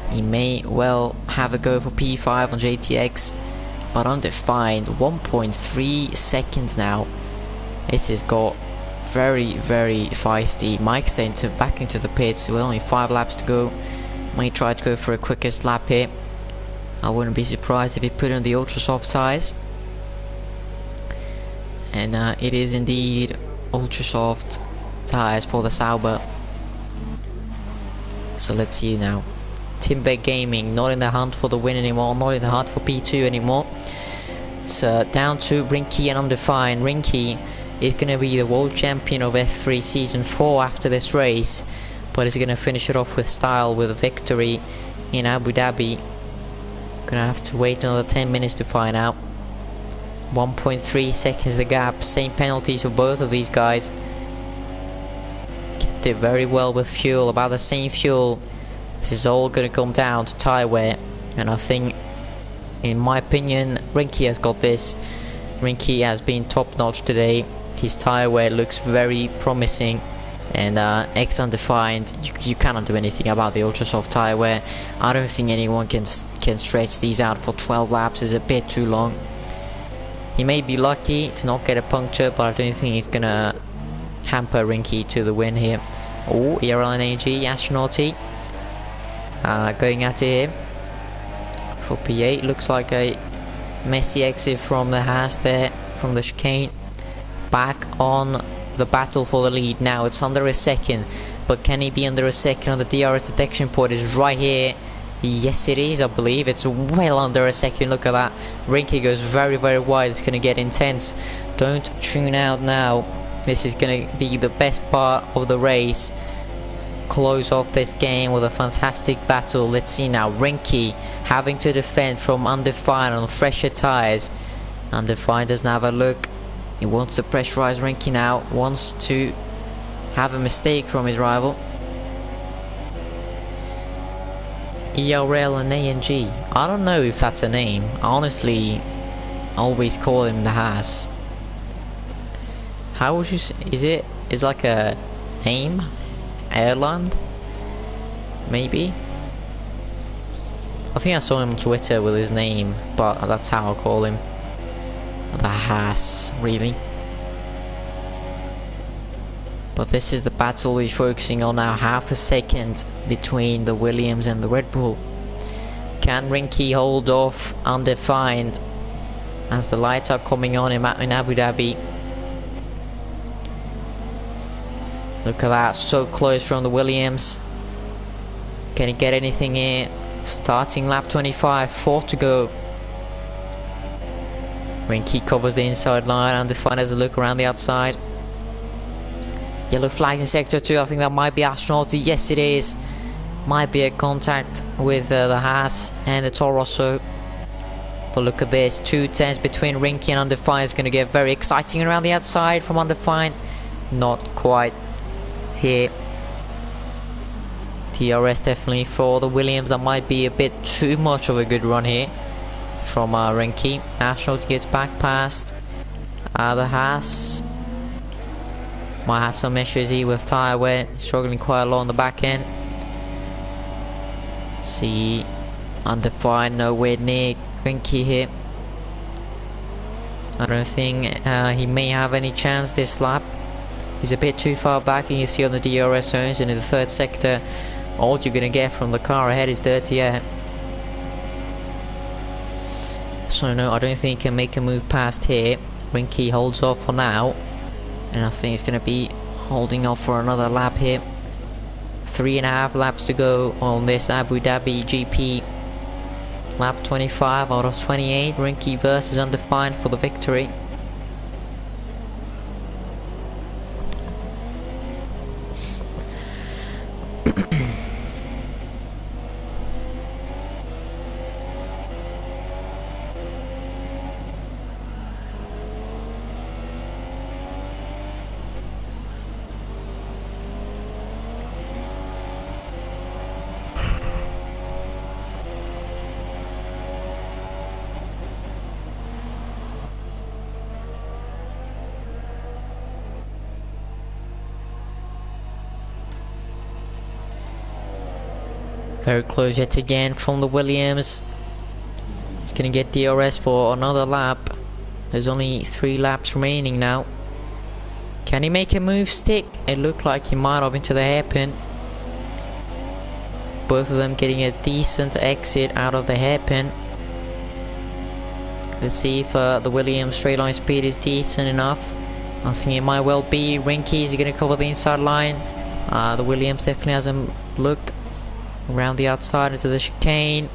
He may well have a go for P5 on JTX, but undefined. 1.3 seconds now. This has got very, very feisty. Mikester back into the pits with only 5 laps to go. May try to go for a quickest lap here. I wouldn't be surprised if he put on the Ultra Soft tyres. And it is indeed Ultra Soft tyres for the Sauber. So let's see now. Timber Gaming not in the hunt for the win anymore, not in the hunt for P2 anymore. It's down to Rinky and Undefined. Rinky is going to be the world champion of F3 season 4 after this race, but is going to finish it off with style with a victory in Abu Dhabi. Gonna have to wait another 10 minutes to find out. 1.3 seconds the gap, same penalties for both of these guys. Kept it very well with fuel, about the same fuel. This is all gonna come down to tyre wear, and I think, in my opinion, Rinky has got this. Rinky has been top notch today. His tyre wear looks very promising, and X Undefined, you cannot do anything about the Ultra Soft tyre wear. I don't think anyone can stretch these out for 12 laps. It's a bit too long. He may be lucky to not get a puncture, but I don't think he's gonna hamper Rinky to the win here. Oh, ERL and AG, Ashnaughty going at it here for P8. Looks like a messy exit from the Haas there, from the chicane. Back on the battle for the lead now. It's under a second, but can he be under a second on the DRS detection point? Is right here. Yes, it is. I believe it's well under a second. Look at that. Rinky goes very, very wide. It's gonna get intense. Don't tune out now. This is gonna be the best part of the race. Close off this game with a fantastic battle. Let's see now. Rinky having to defend from Undefined on fresher tires. Undefined doesn't have a look. He wants to pressurize Rinky now. Wants to have a mistake from his rival. ERL and ANG. I don't know if that's a name. I honestly always call him the Haas. How would you say? Is like a name? Ireland? Maybe? I think I saw him on Twitter with his name, but that's how I'll call him. The Haas, really. But this is the battle we're focusing on now. Half a second between the Williams and the Red Bull. Can Rinky hold off Undefined as the lights are coming on in Abu Dhabi? Look at that, so close from the Williams. Can he get anything here? Starting lap 25, 4 to go. Rinky covers the inside line. Undefined has a look around the outside. Yellow flag in sector 2. I think that might be Ashnaughty. Yes, it is. Might be a contact with the Haas and the Toro Rosso. But look at this. 2 tenths between Rinky and Undefined. It's going to get very exciting around the outside from Undefined. Not quite here. TRS definitely for the Williams. That might be a bit too much of a good run here from Rinky. Ashnaughty gets back past the Haas. Might have some issues here with tyre wear, struggling quite a lot on the back end. Let's see, Undefined nowhere near Rinky here. I don't think he may have any chance this lap. He's a bit too far back, and you see on the DRS zones and in the third sector, all you're gonna get from the car ahead is dirty air. So no, I don't think he can make a move past here. Rinky holds off for now. And I think he's going to be holding off for another lap here. 3.5 laps to go on this Abu Dhabi GP. Lap 25 out of 28. Rinky versus Undefined for the victory. Very close yet again from the Williams. He's gonna get DRS for another lap. There's only 3 laps remaining now. Can he make a move stick? It looked like he might have into the hairpin. Both of them getting a decent exit out of the hairpin. Let's see if the Williams straight line speed is decent enough. I think it might well be. Rinky is going to cover the inside line. The Williams definitely has a look around the outside into the chicane.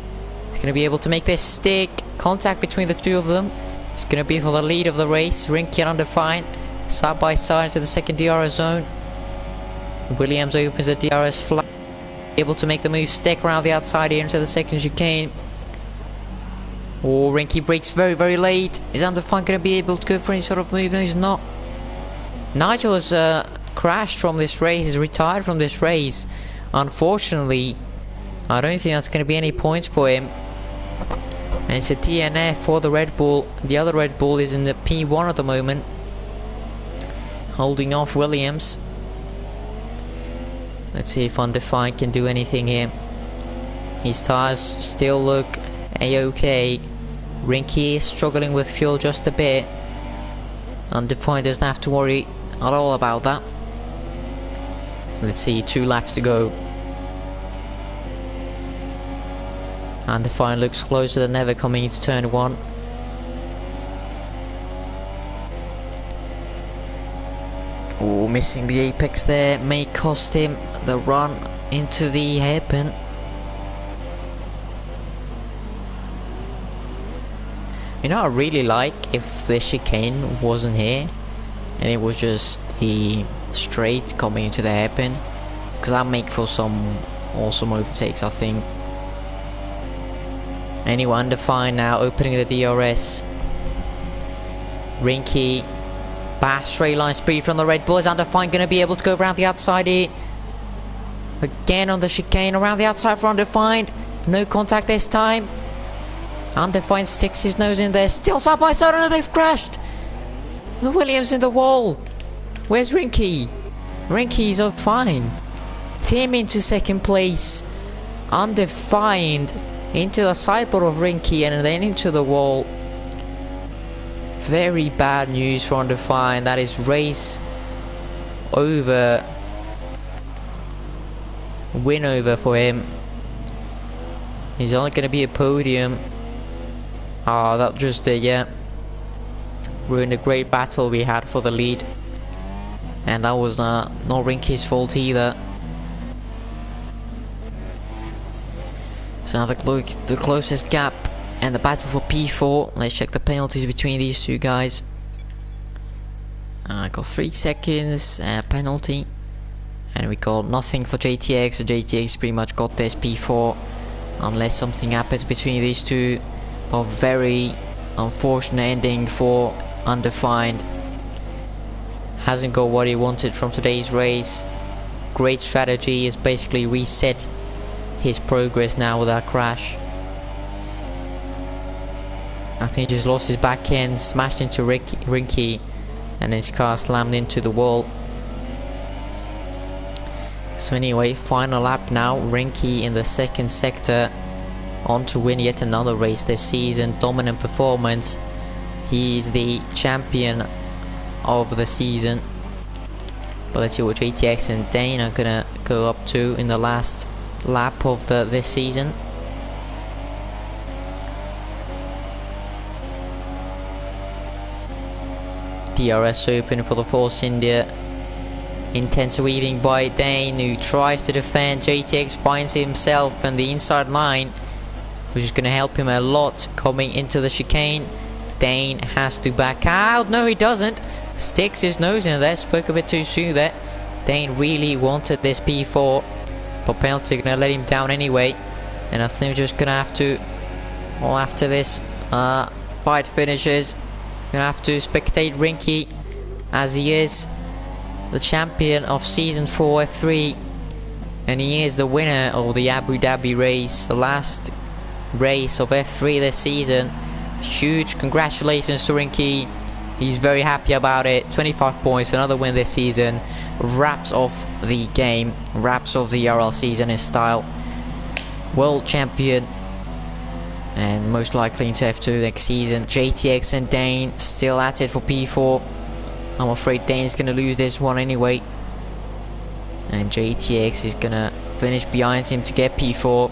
He's going to be able to make this stick. Contact between the two of them. It's going to be for the lead of the race. Rinky undefined. Side by side into the second DRS zone. The Williams opens the DRS flag. Able to make the move stick around the outside here into the second chicane. Oh, Rinky brakes very, very late. Is Undefined going to be able to go for any sort of move? No, he's not. Nigel has crashed from this race. He's retired from this race. Unfortunately, I don't think that's going to be any points for him. And it's a DNF for the Red Bull. The other Red Bull is in the P1 at the moment, holding off Williams. Let's see if Undefined can do anything here. His tires still look a-okay. Rinky is struggling with fuel just a bit. Undefined doesn't have to worry at all about that. Let's see, 2 laps to go. Undefined looks closer than ever coming into turn 1. Oh, missing the apex there may cost him the run into the hairpin. You know, I really like if the chicane wasn't here and it was just the straight coming into the hairpin, because that make for some awesome overtakes, I think. Anyway, Undefined now opening the DRS. Rinky, back straight line speed from the Red Bull. Is Undefined going to be able to go around the outside here? Again on the chicane, around the outside for Undefined. No contact this time. Undefined sticks his nose in there. Still side by side. Oh no, they've crashed. The Williams in the wall. Where's Rinky? Rinky's fine. Tim into second place. Undefined into the sideboard of Rinky and then into the wall. Very bad news for Undefined. That is race over. Win over for him. He's only going to be a podium. Ah, that just did, yeah. Ruined a great battle we had for the lead. And that was not Rinky's fault either. So now the closest gap and the battle for P4. Let's check the penalties between these two guys. I got 3 seconds penalty. And we got nothing for JTX, so JTX pretty much got this P4. Unless something happens between these two. A very unfortunate ending for Undefined. Hasn't got what he wanted from today's race. Great strategy, is basically reset his progress now with that crash. I think he just lost his back end, smashed into Rinky, and his car slammed into the wall. So anyway, final lap now. Rinky in the second sector, on to win yet another race this season. Dominant performance. He's the champion of the season. But let's see what JTX and Dane are gonna go up to in the last lap of this season. DRS open for the Force India. Intense weaving by Dane, who tries to defend. JTX finds himself on the inside line, which is going to help him a lot coming into the chicane. Dane has to back out. No, he doesn't. Sticks his nose in there. Spoke a bit too soon there. Dane really wanted this P4, but penalty going to let him down anyway. And I think we're just going to have to, well, after this fight finishes, going to have to spectate Rinky, as he is the champion of Season 4 F3. And he is the winner of the Abu Dhabi race, the last race of F3 this season. Huge congratulations to Rinky. He's very happy about it. 25 points, another win this season. Wraps off the game, wraps off the ERL season in style. world champion, and most likely into F2 next season. JTX and Dane still at it for P4. I'm afraid Dane's gonna lose this one anyway, and JTX is gonna finish behind him to get P4.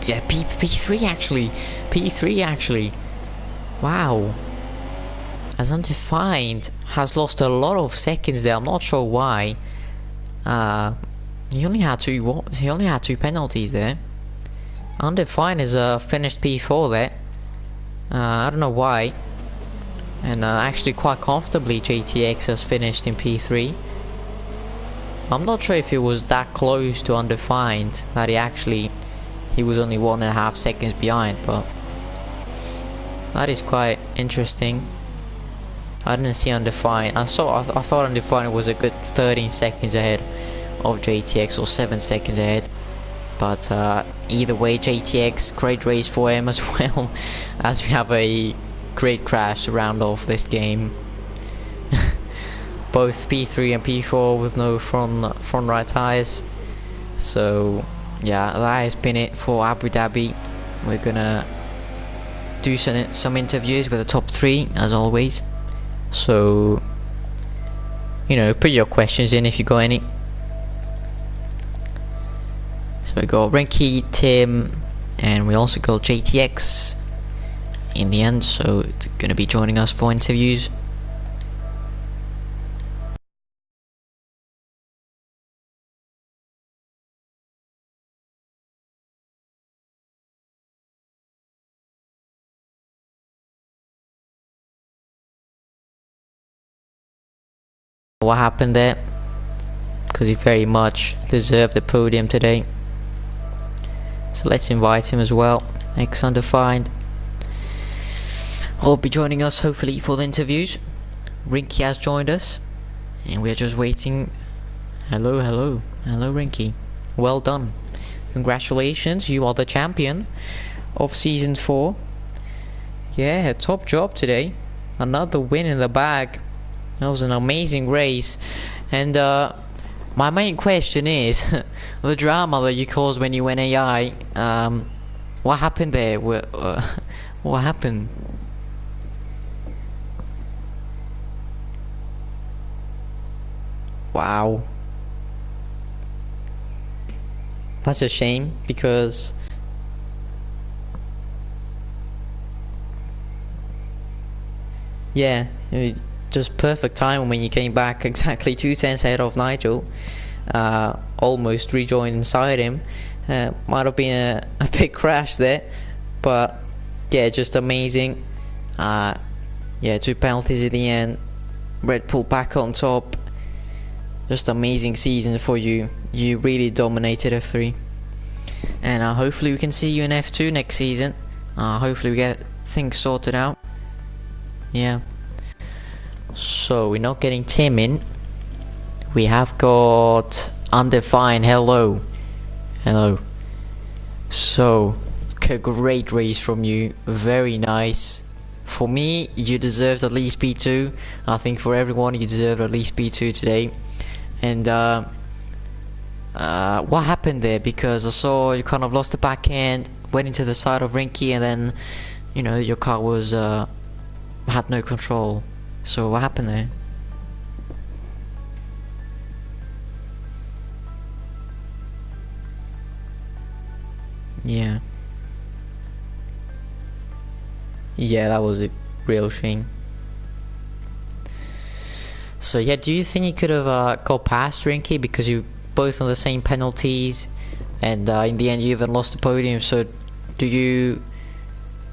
Yeah, P3 actually. P3 actually. Wow. As Undefined has lost a lot of seconds there. I'm not sure why. He only had two penalties there. Undefined is finished P4 there. I don't know why. And actually quite comfortably JTX has finished in P3. I'm not sure if it was that close to Undefined that he was only 1.5 seconds behind, but that is quite interesting. I didn't see Undefined. I thought Undefined was a good 13 seconds ahead of JTX, or 7 seconds ahead. But either way, JTX, great race for him as well, as we have a great crash to round off this game. Both P3 and P4 with no front right tires. So yeah, that has been it for Abu Dhabi. We're gonna do some interviews with the top 3 as always. So, you know, put your questions in if you got any. So we got Renki, Tim, and we also got JTX in the end, so it's going to be joining us for interviews. What happened there? Because he very much deserved the podium today. So let's invite him as well. Ex Undefined. He'll be joining us hopefully for the interviews. Rinky has joined us, and we're just waiting. Hello Rinky. Well done. Congratulations, you are the champion of season 4. Yeah, top job today. Another win in the bag. That was an amazing race. And my main question is the drama that you caused when you went AI. What happened there? What happened? Wow. That's a shame, because yeah, just perfect time when you came back, exactly 2 tenths ahead of Nigel. Almost rejoined inside him. Might have been a big crash there, but yeah, just amazing. Yeah, 2 penalties at the end. Red Bull back on top. Just amazing season for you. You really dominated F3, and hopefully we can see you in F2 next season. Hopefully we get things sorted out. Yeah. So we're not getting Tim in. We have got Undefined. Hello. So, a great race from you. Very nice. For me, you deserved at least P2. I think for everyone, you deserved at least P2 today. And what happened there? Because I saw you kind of lost the back end, went into the side of Rinky, and then, you know, your car was had no control. So what happened there? Yeah, that was a real shame. So yeah, do you think you could have got past Rinky, because you both on the same penalties, and in the end you even lost the podium? So do you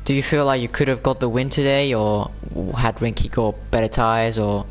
feel like you could have got the win today, or had Rinky got better tyres, or?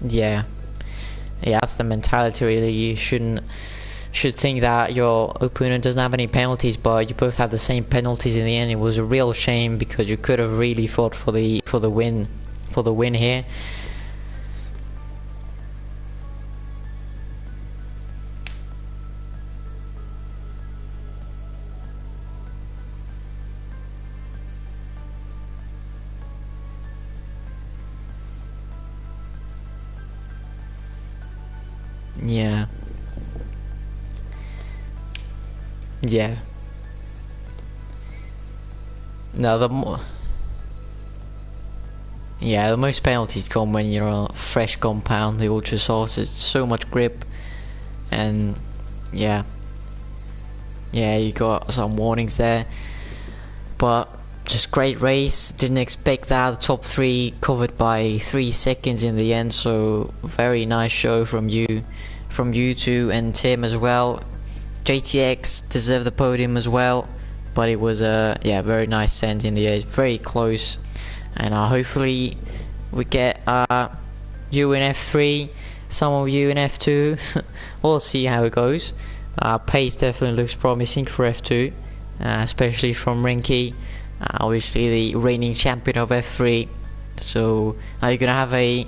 Yeah, that's the mentality really. You shouldn't should think that your opponent doesn't have any penalties, but you both had the same penalties in the end. It was a real shame because you could have really fought for the win here. Yeah. Yeah. No, the most penalties come when you're a fresh compound. The ultra sauce is so much grip, and yeah, you got some warnings there. But just great race. Didn't expect that. The top 3 covered by 3 seconds in the end. So very nice show from you two, and Tim as well. JTX deserved the podium as well, but it was a very nice send in the air. Very close, and hopefully we get you in F3, some of you in F2. We'll see how it goes. Pace definitely looks promising for F2, especially from Rinky, obviously the reigning champion of F3. So are you gonna have a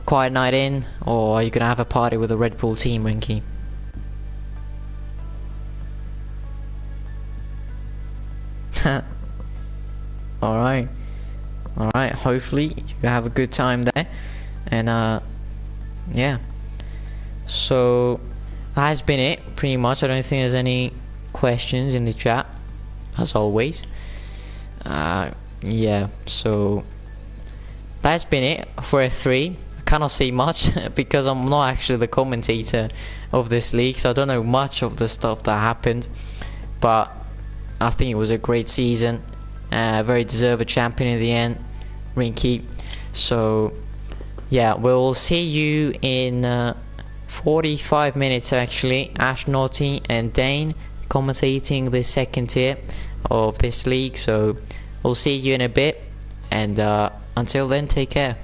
quiet night in, or are you gonna have a party with the Red Bull team, Rinky? Alright, hopefully you have a good time there, and yeah, so that has been it pretty much. I don't think there's any questions in the chat, as always. Yeah, so that's been it for F3. I cannot say much because I'm not actually the commentator of this league, so I don't know much of the stuff that happened, but I think it was a great season. Very deserved champion in the end, Rinky. So yeah, we'll see you in 45 minutes actually. Ash Naughty and Dane commentating the second tier of this league. So we'll see you in a bit, and until then, take care.